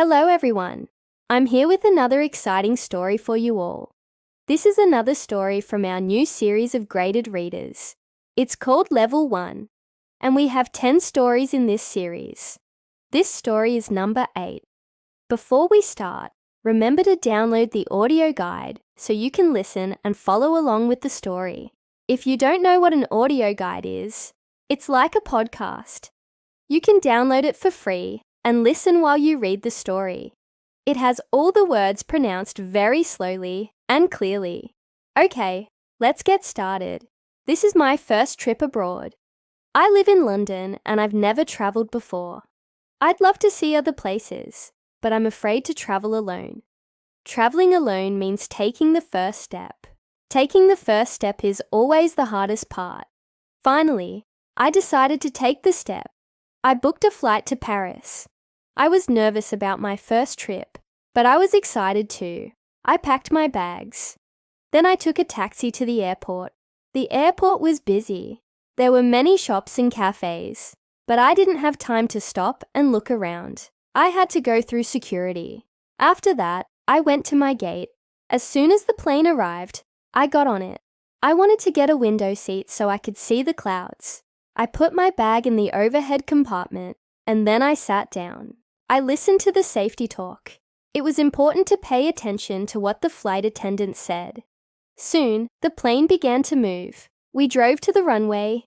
Hello everyone. I'm here with another exciting story for you all. This is another story from our new series of graded readers. It's called Level 1, and we have 10 stories in this series. This story is number 8. Before we start, remember to download the audio guide so you can listen and follow along with the story. If you don't know what an audio guide is, it's like a podcast. You can download it for free and listen while you read the story. It has all the words pronounced very slowly and clearly. Okay, let's get started. This is my first trip abroad. I live in London and I've never travelled before. I'd love to see other places, but I'm afraid to travel alone. Travelling alone means taking the first step. Taking the first step is always the hardest part. Finally, I decided to take the step. I booked a flight to Paris. I was nervous about my first trip, but I was excited too. I packed my bags. Then I took a taxi to the airport. The airport was busy. There were many shops and cafes, but I didn't have time to stop and look around. I had to go through security. After that, I went to my gate. As soon as the plane arrived, I got on it. I wanted to get a window seat so I could see the clouds. I put my bag in the overhead compartment, and then I sat down. I listened to the safety talk. It was important to pay attention to what the flight attendant said. Soon, the plane began to move. We drove to the runway.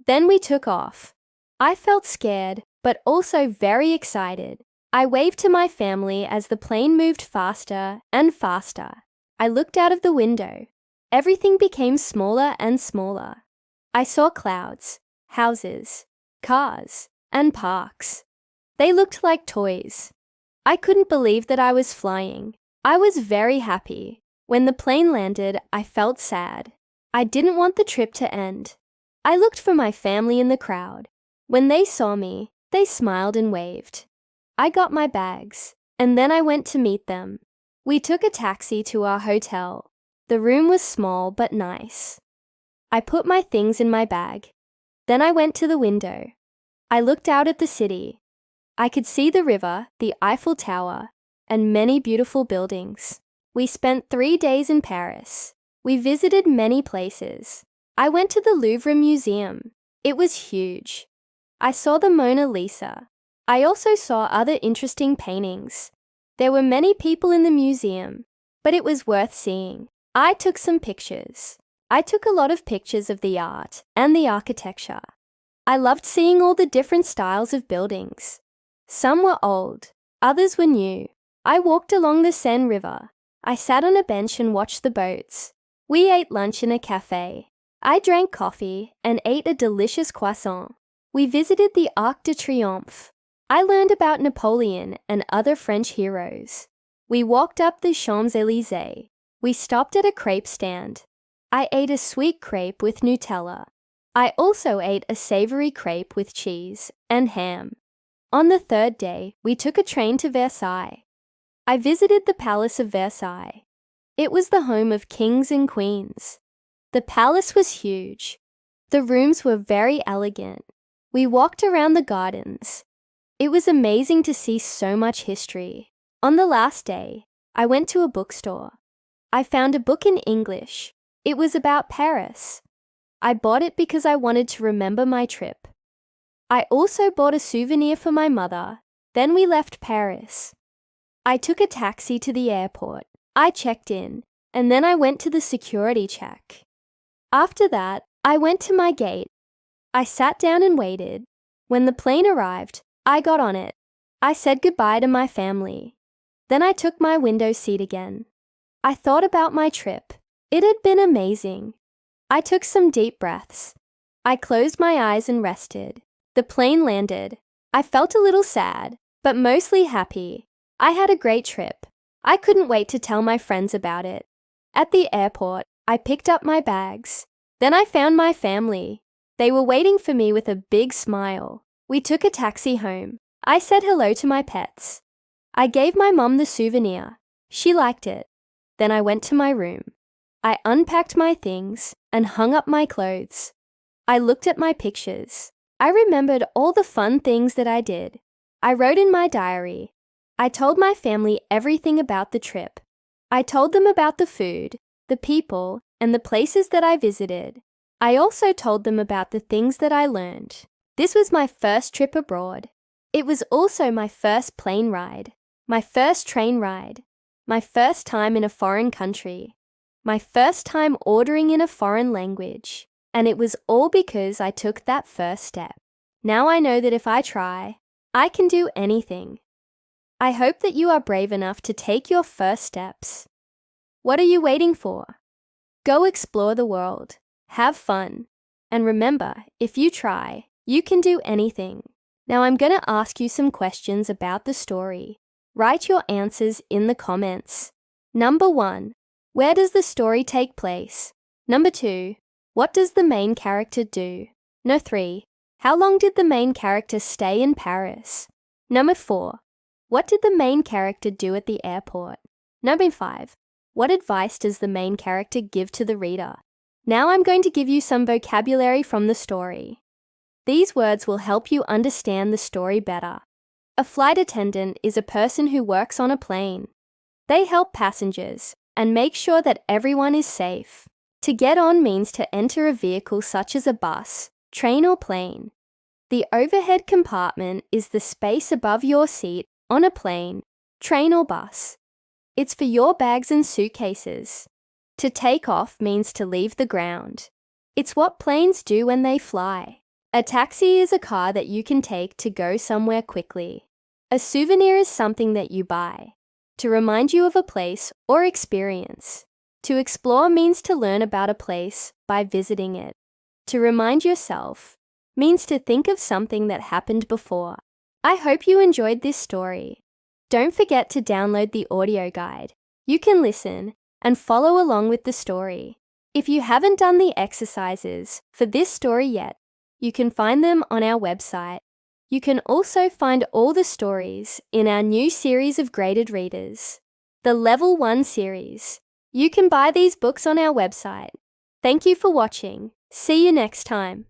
Then we took off. I felt scared, but also very excited. I waved to my family as the plane moved faster and faster. I looked out of the window. Everything became smaller and smaller. I saw clouds, houses, cars, and parks. They looked like toys. I couldn't believe that I was flying. I was very happy. When the plane landed, I felt sad. I didn't want the trip to end. I looked for my family in the crowd. When they saw me, they smiled and waved. I got my bags, and then I went to meet them. We took a taxi to our hotel. The room was small but nice. I put my things in my bag. Then I went to the window. I looked out at the city. I could see the river, the Eiffel Tower, and many beautiful buildings. We spent 3 days in Paris. We visited many places. I went to the Louvre Museum. It was huge. I saw the Mona Lisa. I also saw other interesting paintings. There were many people in the museum, but it was worth seeing. I took some pictures. I took a lot of pictures of the art and the architecture. I loved seeing all the different styles of buildings. Some were old, others were new. I walked along the Seine River. I sat on a bench and watched the boats. We ate lunch in a cafe. I drank coffee and ate a delicious croissant. We visited the Arc de Triomphe. I learned about Napoleon and other French heroes. We walked up the Champs-Élysées. We stopped at a crepe stand. I ate a sweet crepe with Nutella. I also ate a savory crepe with cheese and ham. On the third day, we took a train to Versailles. I visited the Palace of Versailles. It was the home of kings and queens. The palace was huge. The rooms were very elegant. We walked around the gardens. It was amazing to see so much history. On the last day, I went to a bookstore. I found a book in English. It was about Paris. I bought it because I wanted to remember my trip. I also bought a souvenir for my mother. Then we left Paris. I took a taxi to the airport. I checked in, and then I went to the security check. After that, I went to my gate. I sat down and waited. When the plane arrived, I got on it. I said goodbye to my family. Then I took my window seat again. I thought about my trip. It had been amazing. I took some deep breaths. I closed my eyes and rested. The plane landed. I felt a little sad, but mostly happy. I had a great trip. I couldn't wait to tell my friends about it. At the airport, I picked up my bags. Then I found my family. They were waiting for me with a big smile. We took a taxi home. I said hello to my pets. I gave my mom the souvenir. She liked it. Then I went to my room. I unpacked my things and hung up my clothes. I looked at my pictures. I remembered all the fun things that I did. I wrote in my diary. I told my family everything about the trip. I told them about the food, the people, and the places that I visited. I also told them about the things that I learned. This was my first trip abroad. It was also my first plane ride, my first train ride, my first time in a foreign country, my first time ordering in a foreign language, and it was all because I took that first step. Now I know that if I try, I can do anything. I hope that you are brave enough to take your first steps. What are you waiting for? Go explore the world, have fun, and remember, if you try, you can do anything. Now I'm going to ask you some questions about the story. Write your answers in the comments. Number 1. Where does the story take place? Number 2. What does the main character do? Number 3. How long did the main character stay in Paris? Number 4. What did the main character do at the airport? Number 5. What advice does the main character give to the reader? Now I'm going to give you some vocabulary from the story. These words will help you understand the story better. A flight attendant is a person who works on a plane. They help passengers and make sure that everyone is safe. To get on means to enter a vehicle such as a bus, train or plane. The overhead compartment is the space above your seat on a plane, train or bus. It's for your bags and suitcases. To take off means to leave the ground. It's what planes do when they fly. A taxi is a car that you can take to go somewhere quickly. A souvenir is something that you buy to remind you of a place or experience. To explore means to learn about a place by visiting it. To remind yourself means to think of something that happened before. I hope you enjoyed this story. Don't forget to download the audio guide. You can listen and follow along with the story. If you haven't done the exercises for this story yet, you can find them on our website. You can also find all the stories in our new series of graded readers, the Level 1 series. You can buy these books on our website. Thank you for watching. See you next time.